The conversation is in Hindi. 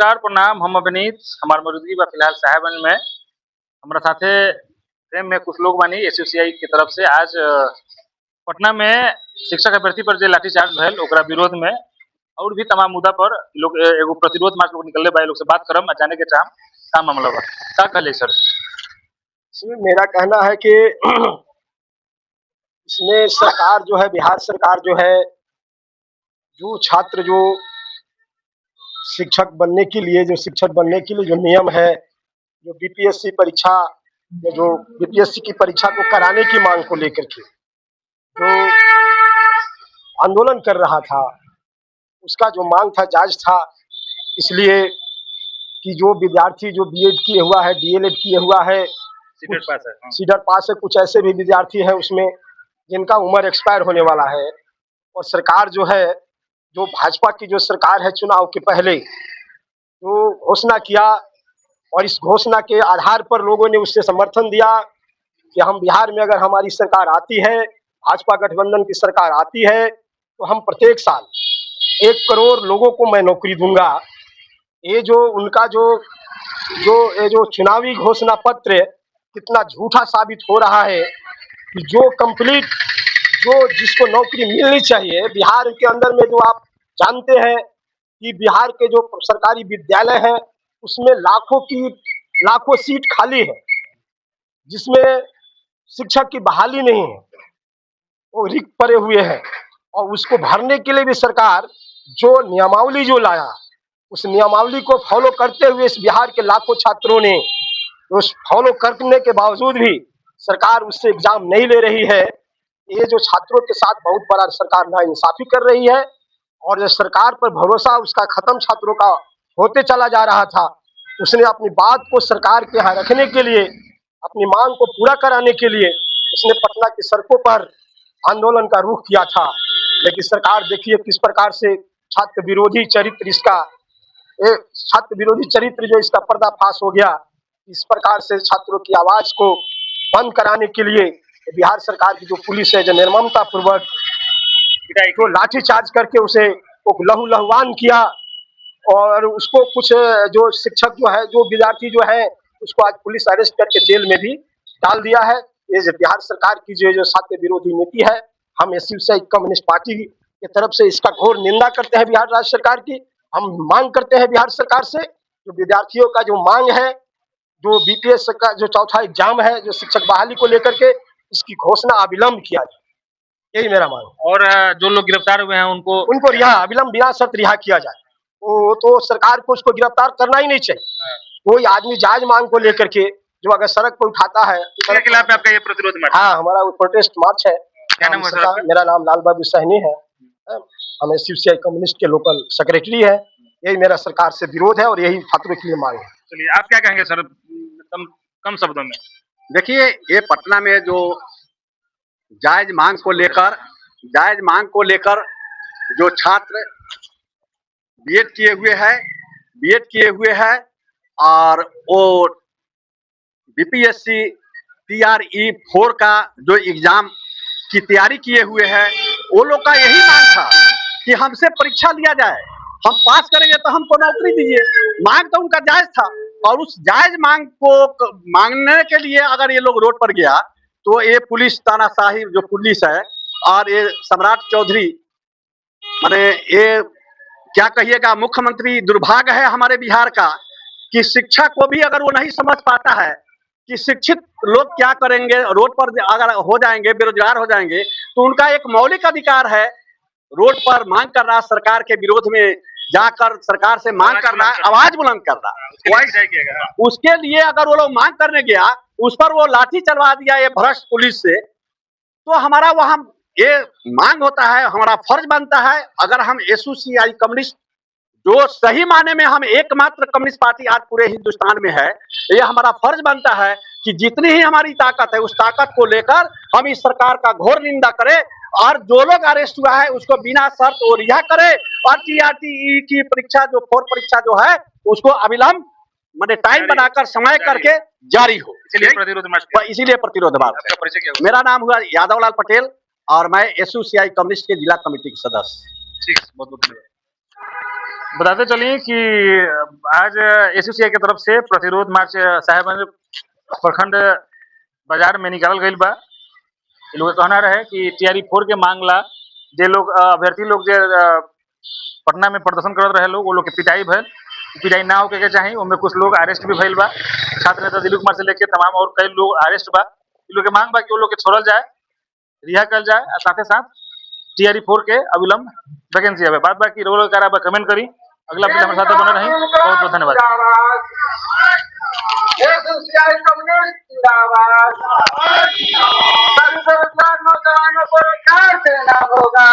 नमस्कार प्रणाम। हम अवनीत हमार मौजूदगी बा फिलहाल साहेबगंज में। हमारा साथे प्रेम में कुछ लोग बानी एसयूसीआई की तरफ से आज पटना में शिक्षक अभ्यर्थी पर जो लाठीचार्ज भयल ओकरा विरोध में और भी तमाम मुद्दा पर लोग एगो प्रतिरोध मार्च लोग निकलले बा। लोग से बात करम जाने के चाहम का मामला बा का कहले सर। इसमें मेरा कहना है कि इसमें सरकार जो है, बिहार सरकार जो है, जो छात्र जो शिक्षक बनने के लिए जो नियम है, जो बीपीएससी परीक्षा या जो बीपीएससी की परीक्षा को कराने की मांग को लेकर के जो आंदोलन कर रहा था, उसका जो मांग था जायज था। इसलिए कि जो विद्यार्थी जो बीएड किए हुआ है, डीएलएड किए हुआ है, सीडर पास है, कुछ ऐसे भी विद्यार्थी हैं उसमें जिनका उम्र एक्सपायर होने वाला है। और सरकार जो है, जो भाजपा की जो सरकार है, चुनाव के पहले जो घोषणा किया और इस घोषणा के आधार पर लोगों ने उससे समर्थन दिया कि हम बिहार में अगर हमारी सरकार आती है, भाजपा गठबंधन की सरकार आती है, तो हम प्रत्येक साल 1 करोड़ लोगों को मैं नौकरी दूंगा। ये जो उनका जो चुनावी घोषणा पत्र कितना झूठा साबित हो रहा है कि जो कंप्लीट जो जिसको नौकरी मिलनी चाहिए बिहार के अंदर में, जो आप जानते हैं कि बिहार के जो सरकारी विद्यालय हैं उसमें लाखों सीट खाली है, जिसमें शिक्षक की बहाली नहीं है, वो रिक्त पड़े हुए हैं। और उसको भरने के लिए भी सरकार जो नियमावली जो लाया, उस नियमावली को फॉलो करते हुए इस बिहार के लाखों छात्रों ने उस फॉलो करने के बावजूद भी सरकार उससे एग्जाम नहीं ले रही है। ये जो छात्रों के साथ बहुत बड़ा सरकार नाइंसाफी कर रही है और जो सरकार पर भरोसा उसका खत्म छात्रों का होते चला जा रहा था। उसने अपनी बात को सरकार के यहाँ रखने के लिए, अपनी मांग को पूरा कराने के लिए उसने पटना की सड़कों पर आंदोलन का रुख किया था। लेकिन सरकार देखिए किस प्रकार से छात्र विरोधी चरित्र जो इसका पर्दाफाश हो गया। इस प्रकार से छात्रों की आवाज को बंद कराने के लिए बिहार सरकार की जो पुलिस है, जो निर्ममता पूर्वक जो लाठीचार्ज करके उसे लहूलुहान किया और उसको कुछ जो शिक्षक जो है, जो विद्यार्थी जो है, उसको आज पुलिस अरेस्ट करके जेल में भी डाल दिया है। ये जो बिहार सरकार की जो छात्र विरोधी नीति है, हम एसयूसीआई कम्युनिस्ट पार्टी की तरफ से इसका घोर निंदा करते हैं बिहार राज्य सरकार की। हम मांग करते हैं बिहार सरकार से, जो विद्यार्थियों का जो मांग है, जो बीपीएस का जो चौथा एग्जाम है, जो शिक्षक बहाली को लेकर के, इसकी घोषणा अविलंब किया जाए, यही मेरा मांग। और जो लोग गिरफ्तार हुए हैं उनको रिहा अविलंब बिना शर्त रिहा किया जाए। वो तो सरकार को उसको गिरफ्तार करना ही नहीं चाहिए। कोई आदमी जायज मांग को लेकर के जो अगर सड़क पर उठाता है, उसके खिलाफ आपका ये प्रतिरोध मार्च? हाँ, हमारा वो प्रोटेस्ट मार्च है। क्या नाम है सर? मेरा नाम लाल बाबू सहनी है। हम एसयूसीआई कम्युनिस्ट के लोकल सेक्रेटरी है। यही मेरा सरकार से विरोध है और यही छात्रों के लिए मांग है। चलिए, आप क्या कहेंगे सर कम शब्दों में? देखिए, ये पटना में जो जायज मांग को लेकर जो छात्र बीएड किए हुए हैं और वो बीपीएससी TRE 4 का जो एग्जाम की तैयारी किए हुए हैं, वो लोग का यही मांग था कि हमसे परीक्षा लिया जाए, हम पास करेंगे तो हमको नौकरी दीजिए। मांग तो उनका जायज था और उस जायज मांग को मांगने के लिए अगर ये लोग रोड पर गया तो ये पुलिस तानाशाही जो पुलिस है और ये सम्राट चौधरी, माने ये क्या कहिएगा, मुख्यमंत्री दुर्भाग्य है हमारे बिहार का कि शिक्षा को भी अगर वो नहीं समझ पाता है कि शिक्षित लोग क्या करेंगे, रोड पर अगर हो जाएंगे, बेरोजगार हो जाएंगे, तो उनका एक मौलिक अधिकार है रोड पर मांग करना, सरकार के विरोध में जाकर सरकार से मांग करना, आवाज बुलंद करना। उसके लिए अगर वो लोग मांग करने गया, उस पर वो लाठी चलवा दिया ये भ्रष्ट पुलिस से, तो हमारा वहां ये मांग होता है, हमारा फर्ज बनता है। अगर हम एसयूसीआई कम्युनिस्ट जो सही माने में हम एकमात्र कम्युनिस्ट पार्टी आज पूरे हिंदुस्तान में है, ये हमारा फर्ज बनता है कि जितनी ही हमारी ताकत है उस ताकत को लेकर हम इस सरकार का घोर निंदा करें और जो लोग अरेस्ट हुआ है उसको बिना शर्त वो रिहा करे और TRE की परीक्षा जो 4 परीक्षा जो है उसको अविलंब मैंने टाइम बनाकर समय करके जारी हो। इसीलिए प्रतिरोध मार्च। मेरा नाम हुआ यादवलाल पटेल और मैं एसयूसीआई कम्युनिस्ट के जिला कमेटी के सदस्य। ठीक, बहुत बहुत धन्यवाद। बताते चलिए कि आज एसयूसीआई की तरफ से प्रतिरोध मार्च साहेबगंज प्रखंड बाजार में निकाल गई बा। इ लोग के कहना रहे कि टीआरई 4 के मांग ला जे लोग अभ्यर्थी लोग जे पटना में प्रदर्शन करत रहे लोग वो लोग के पिटाई भइल, पिटाई ना होके के चाहिए। उनमें कुछ लोग अरेस्ट भी भइल बा। छात्र नेता दिलीप कुमार से लेके तमाम और कई लोग अरेस्ट बा। इ लोग के मांग बा कि वो लोग के छोड़ल जाए, रिहा कल जाए और साथे साथ टीआरई 4 के अविलंब वैकेंसी आवे। बात बाकी रोल करा बा कमेंट करी। अगला अपडेट हमारे साथ बने रही। बहुत बहुत धन्यवाद। नौजवानों को रोजगार देना होगा।